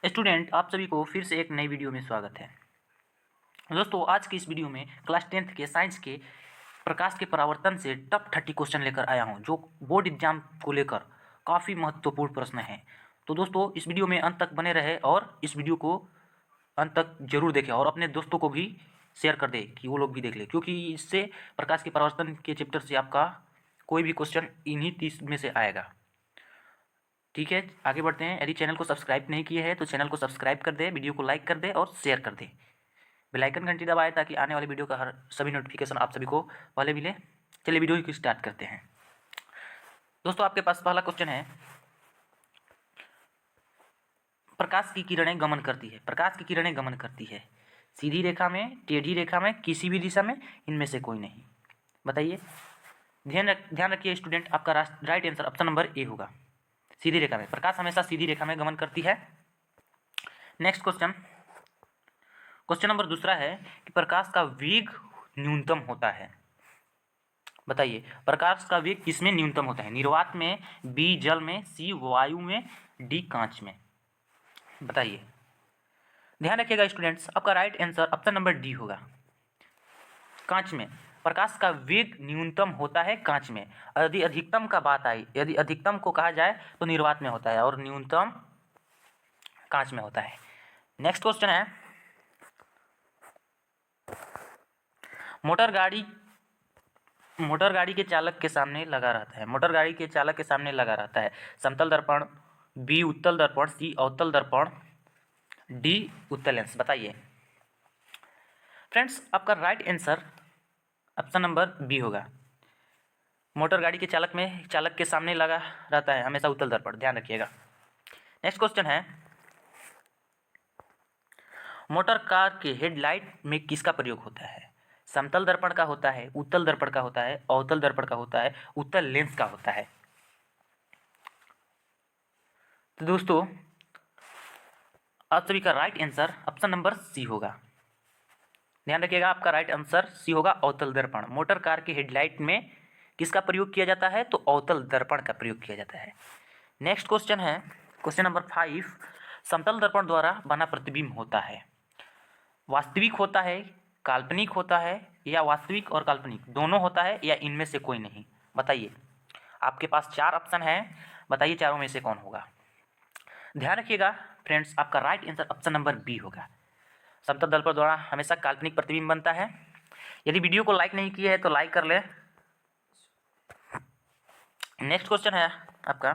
Student, आप सभी को फिर से एक नई वीडियो में स्वागत है। दोस्तों, आज की इस वीडियो में क्लास 10th के साइंस के प्रकाश के परावर्तन से टॉप 30 क्वेश्चन लेकर आया हूं, जो बोर्ड एग्जाम को लेकर काफ़ी महत्वपूर्ण प्रश्न हैं। तो दोस्तों, इस वीडियो में अंत तक बने रहे और इस वीडियो को अंत तक जरूर देखें और अपने दोस्तों को भी शेयर कर दें कि वो लोग भी देख लें, क्योंकि इससे प्रकाश के परावर्तन के चैप्टर से आपका कोई भी क्वेश्चन इन्हीं 30 में से आएगा। ठीक है, आगे बढ़ते हैं। यदि चैनल को सब्सक्राइब नहीं किए हैं तो चैनल को सब्सक्राइब कर दें, वीडियो को लाइक कर दें और शेयर कर दें। बेल आइकन घंटी दबाएं ताकि आने वाले वीडियो का हर सभी नोटिफिकेशन आप सभी को पहले मिले। चलिए वीडियो की स्टार्ट करते हैं। दोस्तों, आपके पास पहला क्वेश्चन है, प्रकाश की किरणें गमन करती है। प्रकाश की किरणें गमन करती है सीधी रेखा में, टेढ़ी रेखा में, किसी भी दिशा में, इनमें से कोई नहीं। बताइए। ध्यान रखिए स्टूडेंट, आपका right answer option number A होगा, सीधी रेखा में। प्रकाश हमेशा सीधी रेखा में गमन करती है। नेक्स्ट क्वेश्चन, क्वेश्चन नंबर दूसरा है कि प्रकाश का वेग न्यूनतम होता है। बताइए, प्रकाश का वेग किसमें न्यूनतम होता है? निर्वात में, बी जल में, सी वायु में, डी कांच में। बताइए। ध्यान रखिएगा स्टूडेंट्स, आपका right answer option number D होगा, कांच में। प्रकाश का वेग न्यूनतम होता है कांच में। यदि अधिकतम का बात आई, यदि अधिकतम को कहा जाए तो निर्वात में होता है और न्यूनतम कांच में होता है। नेक्स्ट क्वेश्चन है, मोटर गाड़ी के चालक के सामने लगा रहता है। मोटर गाड़ी के चालक के सामने लगा रहता है समतल दर्पण, बी उत्तल दर्पण, सी अवतल दर्पण, डी उत्तल लेंस। बताइए फ्रेंड्स, आपका right answer option number B होगा। मोटर गाड़ी के चालक के सामने लगा रहता है हमेशा उत्तल दर्पण, ध्यान रखिएगा। नेक्स्ट क्वेश्चन है, मोटर कार के हेडलाइट में किसका प्रयोग होता है? समतल दर्पण का होता है, उत्तल दर्पण का होता है, अवतल दर्पण का होता है, उत्तल लेंस का होता है। तो दोस्तों, आप सभी का right answer option number C होगा। ध्यान रखिएगा, आपका राइट आंसर सी होगा, अवतल दर्पण। मोटर कार के हेडलाइट में किसका प्रयोग किया जाता है? तो अवतल दर्पण का प्रयोग किया जाता है। नेक्स्ट क्वेश्चन है, क्वेश्चन नंबर 5, समतल दर्पण द्वारा बना प्रतिबिंब होता है, वास्तविक होता है, काल्पनिक होता है, या वास्तविक और काल्पनिक दोनों होता है, या इनमें से कोई नहीं? बताइए। आपके पास 4 ऑप्शन हैं, बताइए चारों में से कौन होगा। ध्यान रखिएगा फ्रेंड्स, आपका right answer option number B होगा, समतल दर्पण द्वारा हमेशा काल्पनिक प्रतिबिंब बनता है। यदि वीडियो को लाइक नहीं किया है तो लाइक कर ले। नेक्स्ट क्वेश्चन है आपका,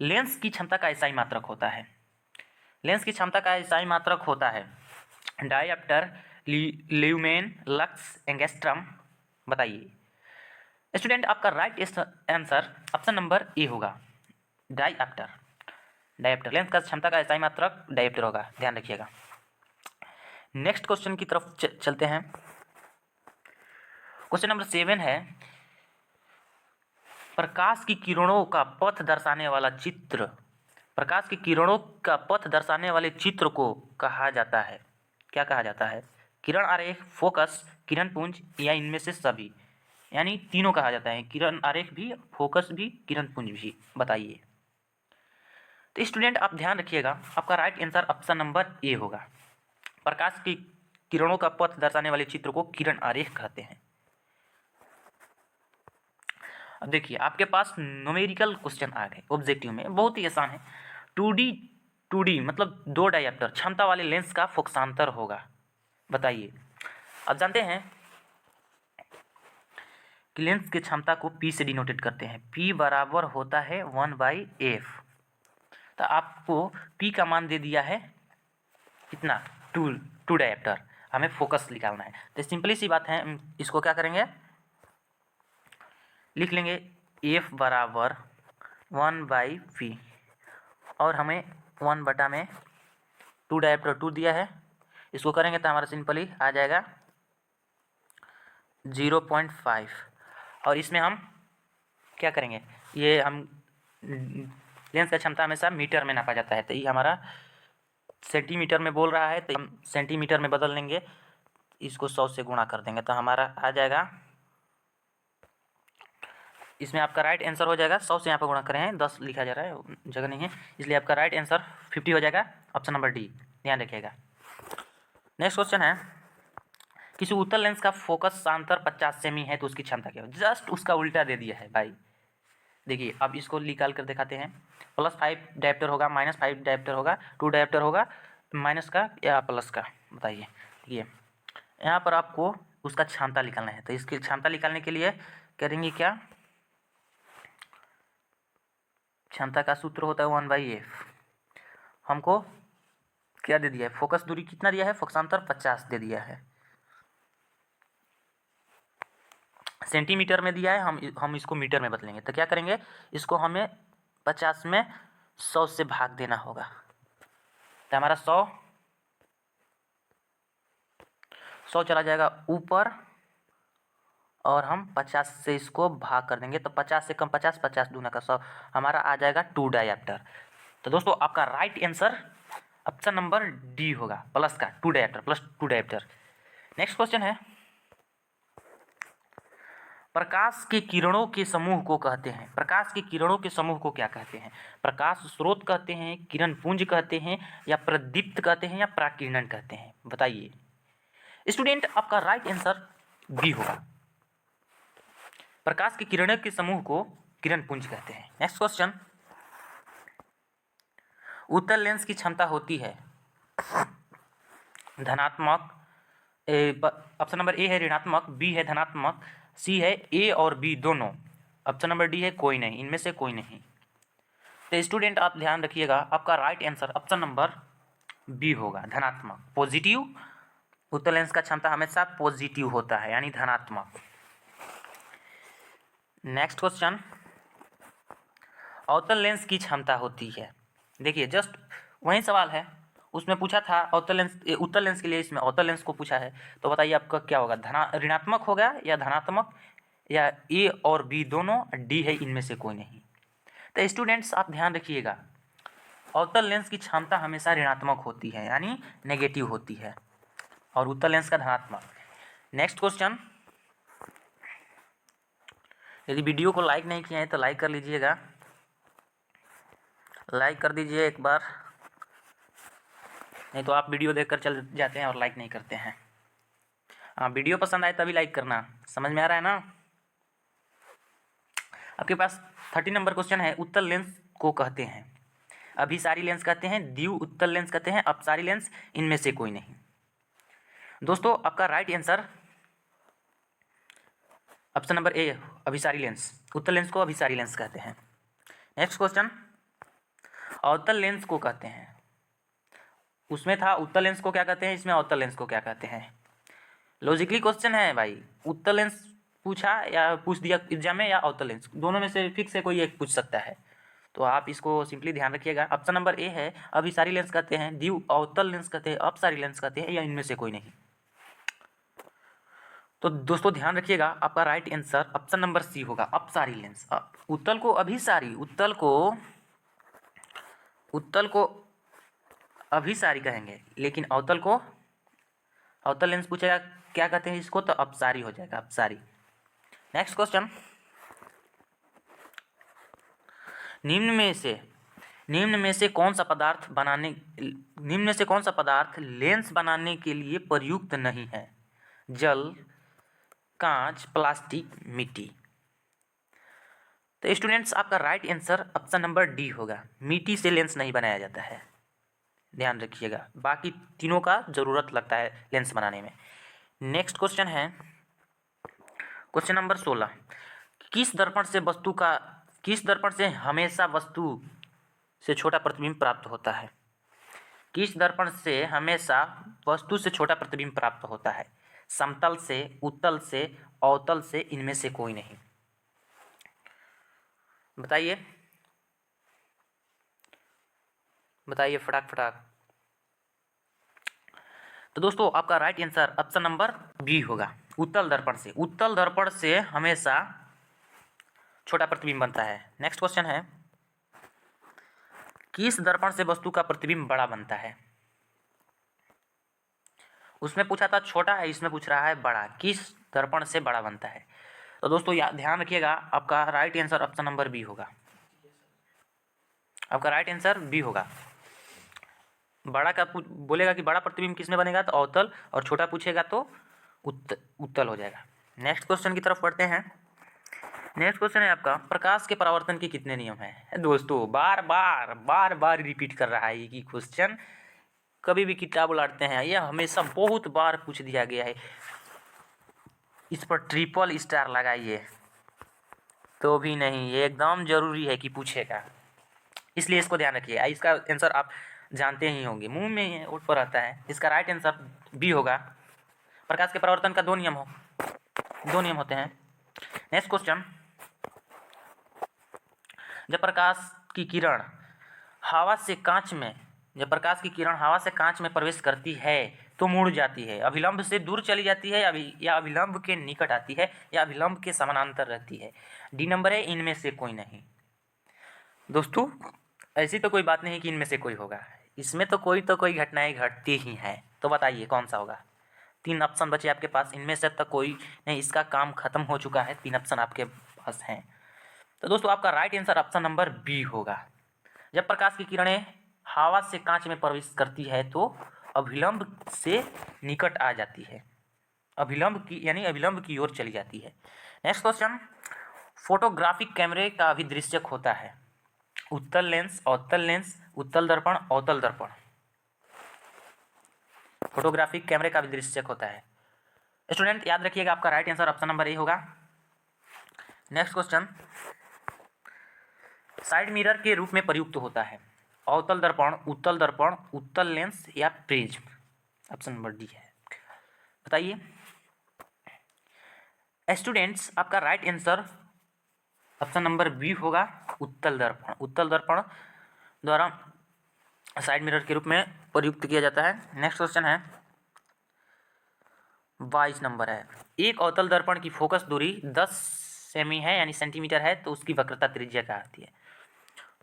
लेंस की क्षमता का एसआई मात्रक होता है। लेंस की क्षमता का एसआई मात्रक होता है डायप्टर, ल्यूमेन, लक्स, एंगस्ट्रम। बताइए स्टूडेंट, आपका right answer option number A होगा, डायप्टर। डायप्टर लेंस का क्षमता का एसआई मात्रक डायप्टर होगा, ध्यान रखिएगा। नेक्स्ट क्वेश्चन की तरफ चलते हैं। क्वेश्चन नंबर 7 है, प्रकाश की किरणों का पथ दर्शाने वाला चित्र, प्रकाश की किरणों का पथ दर्शाने वाले चित्र को कहा जाता है, क्या कहा जाता है? किरण आरेख, फोकस, किरण पुंज, या इनमें से सभी? यानी तीनों कहा जाता है, किरण आरेख भी, फोकस भी, किरण पुंज भी। बताइए। तो स्टूडेंट, आप ध्यान रखिएगा, आपका right answer option number A होगा, प्रकाश की किरणों का पथ दर्शाने वाले चित्र को किरण आरेख कहते हैं। अब देखिए, आपके पास न्यूमेरिकल क्वेश्चन आ गए ऑब्जेक्टिव में, बहुत ही आसान है। 2D मतलब 2 डायप्टर क्षमता वाले लेंस का फोकसांतर होगा। बताइए। आप जानते हैं कि लेंस की क्षमता को P से डिनोटेट करते हैं, P बराबर होता है 1/f। तो आपको P का मान दे दिया है कितना? 2 डायप्टर, हमें फोकस निकालना है। तो सिंपली सी बात है, इसको क्या करेंगे, लिख लेंगे f बराबर 1/p, और हमें 1/2 डायप्टर 2 दिया है, इसको करेंगे तो हमारा सिंपली आ जाएगा 0.5। और इसमें हम क्या करेंगे, ये हम लेंस का क्षमता हमेशा मीटर में नापा जाता है, तो ये हमारा सेंटीमीटर में बोल रहा है, तो हम सेंटीमीटर में बदल लेंगे, इसको 100 से गुणा कर देंगे, तो हमारा आ जाएगा इसमें आपका राइट आंसर हो जाएगा 100 से यहाँ पर गुणा करें हैं, 10 लिखा जा रहा है, जगह नहीं है, इसलिए आपका राइट आंसर 50 हो जाएगा, ऑप्शन नंबर डी, ध्यान रखिएगा। नेक्स्ट क्वेश्चन है, किसी उत्तल लेंस का फोकस सांतर 50 सेमी है तो उसकी क्षमता क्या है। जस्ट उसका उल्टा दे दिया है भाई। देखिए अब इसको निकाल कर दिखाते हैं। +5 डायप्टर होगा, -5 डायप्टर होगा, 2 डायप्टर होगा, माइनस का या प्लस का, बताइए। देखिए यहाँ पर आपको उसका क्षमता निकालना है, तो इसकी क्षमता निकालने के लिए करेंगे क्या, क्षमता का सूत्र होता है 1/f। हमको क्या दे दिया है, फोकस दूरी कितना दिया है, फोकसांतर 50 दे दिया है, सेंटीमीटर में दिया है, हम इसको मीटर में बदलेंगे। तो क्या करेंगे, इसको हमें 50 में 100 से भाग देना होगा, तो हमारा 100 चला जाएगा ऊपर, और हम 50 से इसको भाग कर देंगे, तो 50 से कम 50, 50 दूना का 100, हमारा आ जाएगा 2 डायप्टर। तो दोस्तों आपका right answer option number D होगा, प्लस का 2 डायप्टर, +2 डायप्टर। नेक्स्ट क्वेश्चन है, प्रकाश के किरणों के समूह को कहते हैं, प्रकाश के किरणों के समूह को क्या कहते हैं, प्रकाश स्रोत कहते हैं, किरण पुंज कहते हैं, या प्रदीप्त कहते हैं, या प्राकिरणन कहते हैं, बताइए। स्टूडेंट आपका राइट आंसर बी होगा, प्रकाश के किरणों के समूह को किरण पुंज कहते हैं। नेक्स्ट क्वेश्चन, उत्तल लेंस की क्षमता होती है धनात्मक, ऑप्शन नंबर ए है ऋणात्मक, बी है धनात्मक, सी है ए और बी दोनों, ऑप्शन नंबर डी है कोई नहीं, इनमें से कोई नहीं। तो स्टूडेंट आप ध्यान रखिएगा, आपका right answer option number B होगा, धनात्मक, पॉजिटिव। उत्तल लेंस का क्षमता हमेशा पॉजिटिव होता है, यानी धनात्मक। नेक्स्ट क्वेश्चन, अवतल लेंस की क्षमता होती है, देखिए जस्ट वही सवाल है, उसमें पूछा था अवतल लेंस, उत्तल लेंस के लिए इसमें अवतल लेंस को पूछा है, तो बताइए आपका क्या होगा, ऋणात्मक होगा या धनात्मक, या ए और बी दोनों, डी है इनमें से कोई नहीं। तो स्टूडेंट्स आप ध्यान रखिएगा, अवतल लेंस की क्षमता हमेशा ऋणात्मक होती है, यानी नेगेटिव होती है, और उत्तल लेंस का धनात्मक। नेक्स्ट क्वेश्चन, यदि वीडियो को लाइक नहीं किया है तो लाइक कर लीजिएगा, लाइक कर दीजिए एक बार, नहीं तो आप वीडियो देखकर चल जाते हैं और लाइक नहीं करते हैं। हाँ, वीडियो पसंद आए तभी लाइक करना, समझ में आ रहा है ना। आपके पास 30 नंबर क्वेश्चन है, उत्तल लेंस को कहते हैं, अभिसारी लेंस कहते हैं, द्वि उत्तल लेंस कहते हैं, अपसारी लेंस, इनमें से कोई नहीं। दोस्तों आपका राइट आंसर ऑप्शन नंबर ए, अभिसारी लेंस, उत्तल लेंस को अभिसारी लेंस कहते हैं। नेक्स्ट क्वेश्चन, अवतल लेंस को कहते हैं, उसमें था उत्तल लेंस को क्या कहते हैं, इसमें अवतल लेंस को क्या कहते हैं। लॉजिकली क्वेश्चन है भाई, उत्तल लेंस पूछा या पूछ दिया एग्जाम में, या अवतल लेंस, दोनों में से फिक्स से कोई एक पूछ सकता है, तो आप इसको सिंपली ध्यान रखिएगा। ऑप्शन नंबर ए है, अभिसारी लेंस कहते हैं, द्वि अवतल लेंस कहते हैं, अपसारी लेंस कहते हैं, या इनमें से कोई नहीं। तो दोस्तों ध्यान रखिएगा, आपका right answer option number C होगा, अपसारी लेंस। उत्तल को अभिसारी, उत्तल को अभिसारी कहेंगे, लेकिन अवतल लेंस पूछेगा क्या कहते हैं इसको, तो अपसारी हो जाएगा, अपसारी। नेक्स्ट क्वेश्चन, निम्न में से कौन सा पदार्थ लेंस बनाने के लिए प्रयुक्त नहीं है, जल, कांच, प्लास्टिक, मिट्टी। तो स्टूडेंट्स आपका right answer option number D होगा, मिट्टी से लेंस नहीं बनाया जाता है, ध्यान रखिएगा, बाकी तीनों का जरूरत लगता है लेंस बनाने में। नेक्स्ट क्वेश्चन है क्वेश्चन नंबर 16, किस दर्पण से हमेशा वस्तु से छोटा प्रतिबिंब प्राप्त होता है, किस दर्पण से हमेशा वस्तु से छोटा प्रतिबिंब प्राप्त होता है, समतल से, उत्तल से, अवतल से, इनमें से कोई नहीं, बताइए फटाक। तो दोस्तों आपका right answer option number B होगा, उत्तल दर्पण से हमेशा छोटा प्रतिबिंब बनता है। नेक्स्ट क्वेश्चन है, किस दर्पण से वस्तु का प्रतिबिंब बड़ा बनता है, उसमें पूछा था छोटा है, इसमें पूछ रहा है बड़ा, किस दर्पण से बड़ा बनता है। तो दोस्तों ध्यान रखिएगा, आपका right answer option number B होगा। आपका राइट आंसर बी होगा। बड़ा का बोलेगा कि बड़ा प्रतिबिंब किसमें बनेगा, तो अवतल, और छोटा पूछेगा तो उत्तल हो जाएगा। नेक्स्ट क्वेश्चन की तरफ बढ़ते हैं। नेक्स्ट क्वेश्चन है आपका, प्रकाश के परावर्तन के कितने नियम हैं। दोस्तों बार बार रिपीट कर रहा है ये क्वेश्चन, कभी भी किताब उलाटते हैं, यह हमेशा बहुत बार पूछ दिया गया है। इस पर ट्रिपल स्टार लगाइए तो भी नहीं, ये एकदम जरूरी है कि पूछेगा, इसलिए इसको ध्यान रखिए। इसका आंसर आप जानते ही होंगे, मुंह में ही उठ पर आता है। इसका राइट आंसर बी होगा। प्रकाश के परावर्तन का दो नियम होते हैं। नेक्स्ट क्वेश्चन, जब प्रकाश की किरण हवा से कांच में प्रवेश करती है तो मुड़ जाती है, अभिलंब से दूर चली जाती है, या अभिलंब के निकट आती है, या अभिलंब के समानांतर रहती है। डी नंबर है इनमें से कोई नहीं। दोस्तों ऐसी तो कोई बात नहीं कि इनमें से कोई होगा, इसमें तो कोई घटनाएं घटती ही हैं। तो बताइए कौन सा होगा। 3 ऑप्शन बचे आपके पास, इनमें से तक कोई नहीं, इसका काम खत्म हो चुका है। 3 ऑप्शन आपके पास हैं। तो दोस्तों आपका right answer option number B होगा। जब प्रकाश की किरणें हवा से कांच में प्रवेश करती है तो अभिलंब से निकट आ जाती है, अभिलंब की ओर चली जाती है। नेक्स्ट क्वेश्चन, फोटोग्राफिक कैमरे का अभिदृश्यक होता है उत्तल लेंस, अवतल लेंस, उत्तल दर्पण, अवतल दर्पण। फोटोग्राफिक कैमरे का अभिदृश्यक होता है। स्टूडेंट याद रखिएगा, आपका right answer option number A होगा। नेक्स्ट क्वेश्चन, साइड मिरर के रूप में प्रयुक्त होता है अवतल दर्पण, उत्तल लेंस, या प्रिज्म। ऑप्शन नंबर डी है। बताइए स्टूडेंट्स, आपका right answer option number B होगा, उत्तल दर्पण द्वारा साइड मिरर के रूप में प्रयुक्त किया जाता है। नेक्स्ट क्वेश्चन है 22 नंबर है, एक अवतल दर्पण की फोकस दूरी 10 सेमी है यानी सेंटीमीटर है, तो उसकी वक्रता त्रिज्या क्या आती है।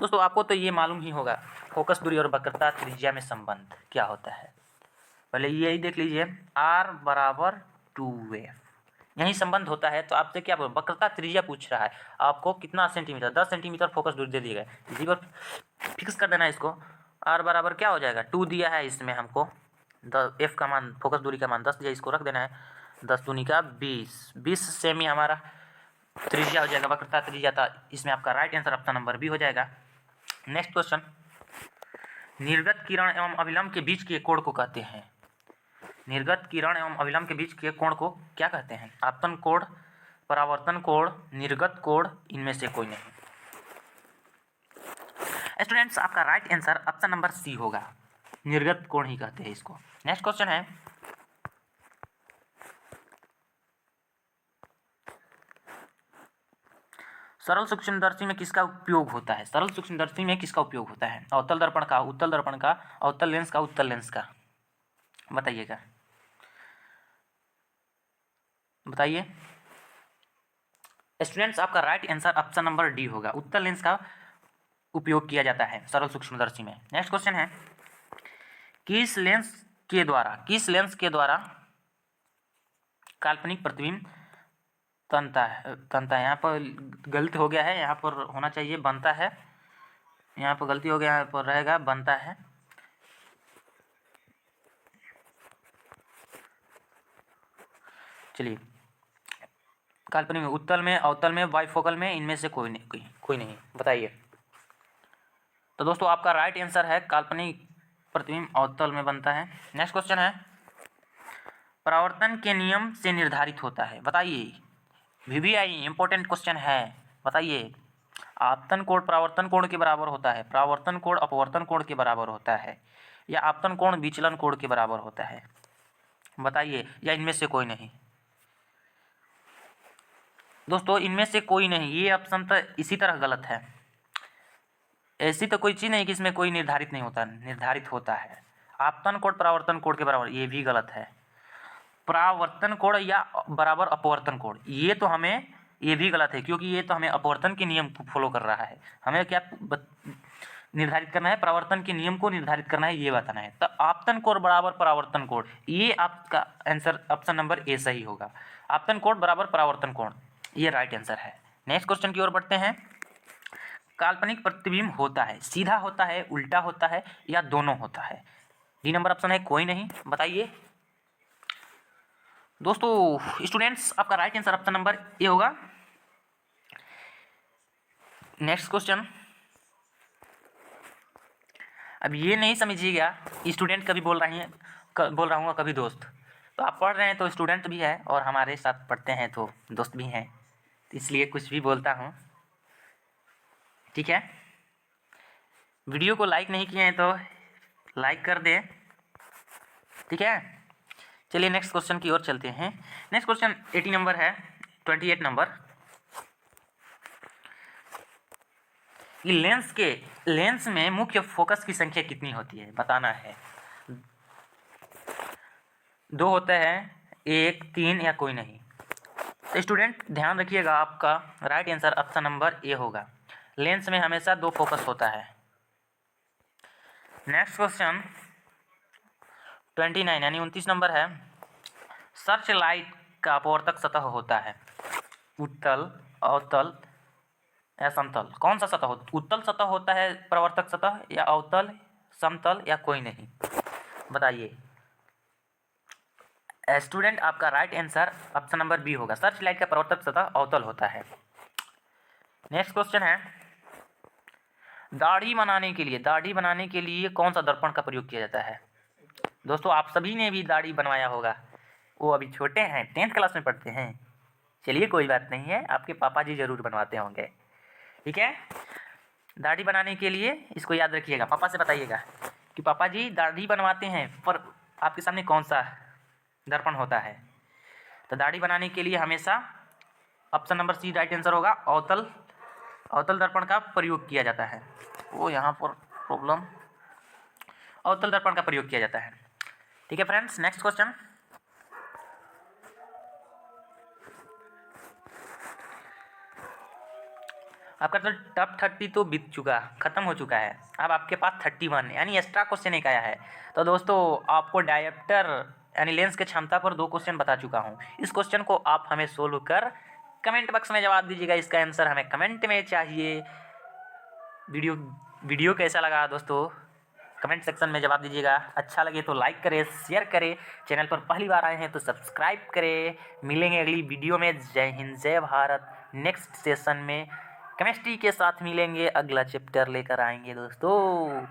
दोस्तों आपको तो ये मालूम ही होगा, फोकस दूरी और वक्रता त्रिज्या में संबंध क्या होता है। पहले यही देख लीजिए, R = 2f, यही संबंध होता है। तो आपसे क्या वक्रता त्रिज्या पूछ रहा है, आपको कितना सेंटीमीटर, 10 सेंटीमीटर फोकस दूरी दे दी गई, इसी पर फिक्स कर देना है इसको। R बराबर क्या हो जाएगा, 2 दिया है इसमें हमको, f का मान, फोकस दूरी का मान 10 दिया, इसको रख देना है, 10 दूनी का 20 सेमी हमारा त्रिज्या हो जाएगा, वक्रता त्रिज्या था। इसमें आपका right answer option number B हो जाएगा। नेक्स्ट क्वेश्चन, निर्गत किरण एवं अभिलंब के बीच के कोण को कहते हैं। निर्गत किरण एवं अभिलंब के बीच के कोण को क्या कहते हैं। आपतन कोण, परावर्तन कोण, निर्गत कोण, इनमें से कोई नहीं। स्टूडेंट्स आपका right answer option number C होगा, निर्गत कोण ही कहते हैं इसको। नेक्स्ट क्वेश्चन है, सरल सूक्ष्मदर्शी में किसका उपयोग होता है। सरल सूक्ष्मदर्शी में किसका उपयोग होता है, अवतल दर्पण का, उत्तल दर्पण का, अवतल लेंस का, उत्तल लेंस का। बताइएगा, बताइए स्टूडेंट्स, आपका right answer option number D होगा, उत्तल लेंस का उपयोग किया जाता है सरल सूक्ष्मदर्शी में। नेक्स्ट क्वेश्चन है, किस लेंस के द्वारा काल्पनिक प्रतिबिंब तनता है। यहाँ पर गलती हो गया है, यहाँ पर होना चाहिए बनता है, यहाँ पर गलती हो गया, यहाँ पर रहेगा बनता है। चलिए, काल्पनिक में, उत्तल में, अवतल में, बाइफोकल में, इनमें से कोई नहीं। बताइए। तो दोस्तों आपका राइट आंसर है, काल्पनिक प्रतिबिंब अवतल में बनता है। नेक्स्ट क्वेश्चन है, परावर्तन के नियम से निर्धारित होता है। बताइए, VVI इंपॉर्टेंट क्वेश्चन है। बताइए, आपतन कोण परावर्तन कोण के बराबर होता है, परावर्तन कोण अपवर्तन कोण के बराबर होता है, या आपतन कोण विचलन कोण के बराबर होता है। बताइए, या इनमें से कोई नहीं। दोस्तों इनमें से कोई नहीं, ये ऑप्शन तो इसी तरह गलत है। ऐसी तो कोई चीज़ नहीं कि इसमें कोई निर्धारित नहीं होता, निर्धारित होता है। आपतन कोण परावर्तन कोण के बराबर, ये भी गलत है। परावर्तन कोण या बराबर अपवर्तन कोण, ये तो हमें, ये भी गलत है, क्योंकि ये तो हमें अपवर्तन के नियम को फॉलो कर रहा है। हमें क्या निर्धारित करना है, परावर्तन के नियम को निर्धारित करना है, ये बताना है। तो आपतन कोण बराबर परावर्तन कोण, ये आपका आंसर ऑप्शन नंबर ए सही होगा। आपतन कोण बराबर परावर्तन कोण, ये राइट आंसर है। नेक्स्ट क्वेश्चन की ओर बढ़ते हैं। काल्पनिक प्रतिबिंब होता है, सीधा होता है, उल्टा होता है या दोनों होता है? डी नंबर ऑप्शन है कोई नहीं। बताइए दोस्तों। स्टूडेंट्स, आपका right answer option number A होगा। Next question. अब ये नहीं समझिएगा स्टूडेंट कभी बोल रहा हूँ कभी दोस्त। तो आप पढ़ रहे हैं तो स्टूडेंट भी है और हमारे साथ पढ़ते हैं तो दोस्त भी हैं, तो इसलिए कुछ भी बोलता हूँ, ठीक है। वीडियो को लाइक नहीं किए हैं तो लाइक कर दें, ठीक है। चलिए नेक्स्ट क्वेश्चन की ओर चलते हैं। नेक्स्ट क्वेश्चन 80 नंबर है, 28 नंबर। कि लेंस में मुख्य फोकस की संख्या कितनी होती है, बताना है। 2 होते हैं, 1, 3 या कोई नहीं। तो स्टूडेंट ध्यान रखिएगा, आपका right answer option number A होगा। लेंस में हमेशा 2 फोकस होता है। नेक्स्ट क्वेश्चन 29 यानी 29 नंबर है। सर्च लाइट का अपवर्तक सतह होता है उत्तल, अवतल या समतल? कौन सा सतह होता है? उत्तल सतह होता है प्रवर्तक सतह, या अवतल, समतल या कोई नहीं? बताइए स्टूडेंट, आपका right answer option number B होगा। सर्च लाइट का प्रवर्तक सतह अवतल होता है। नेक्स्ट क्वेश्चन है। दाढ़ी बनाने के लिए कौन सा दर्पण का प्रयोग किया जाता है? दोस्तों आप सभी ने भी दाढ़ी बनवाया होगा, वो अभी छोटे हैं, 10th क्लास में पढ़ते हैं। चलिए कोई बात नहीं है, आपके पापा जी जरूर बनवाते होंगे, ठीक है। दाढ़ी बनाने के लिए इसको याद रखिएगा, पापा से बताइएगा कि पापा जी दाढ़ी बनवाते हैं, पर आपके सामने कौन सा दर्पण होता है? तो दाढ़ी बनाने के लिए हमेशा option number C right answer होगा। अवतल दर्पण का प्रयोग किया जाता है। वो यहाँ पर प्रॉब्लम, अवतल दर्पण का प्रयोग किया जाता है, ठीक है फ्रेंड्स। Next question. आपका तो टॉप 30 तो बीत चुका, खत्म हो चुका है। अब आपके पास 31 यानी एक्स्ट्रा क्वेश्चन एक आया है। तो दोस्तों आपको डायोप्टर यानी लेंस की क्षमता पर 2 क्वेश्चन बता चुका हूँ। इस क्वेश्चन को आप हमें सोल्व कर कमेंट बॉक्स में जवाब दीजिएगा। इसका आंसर हमें कमेंट में चाहिए। वीडियो कैसा लगा दोस्तों, कमेंट सेक्शन में जवाब दीजिएगा। अच्छा लगे तो लाइक करें, शेयर करें। चैनल पर पहली बार आए हैं तो सब्सक्राइब करें। मिलेंगे अगली वीडियो में। जय हिंद, जय भारत। नेक्स्ट सेशन में केमिस्ट्री के साथ मिलेंगे, अगला चैप्टर लेकर आएंगे दोस्तों।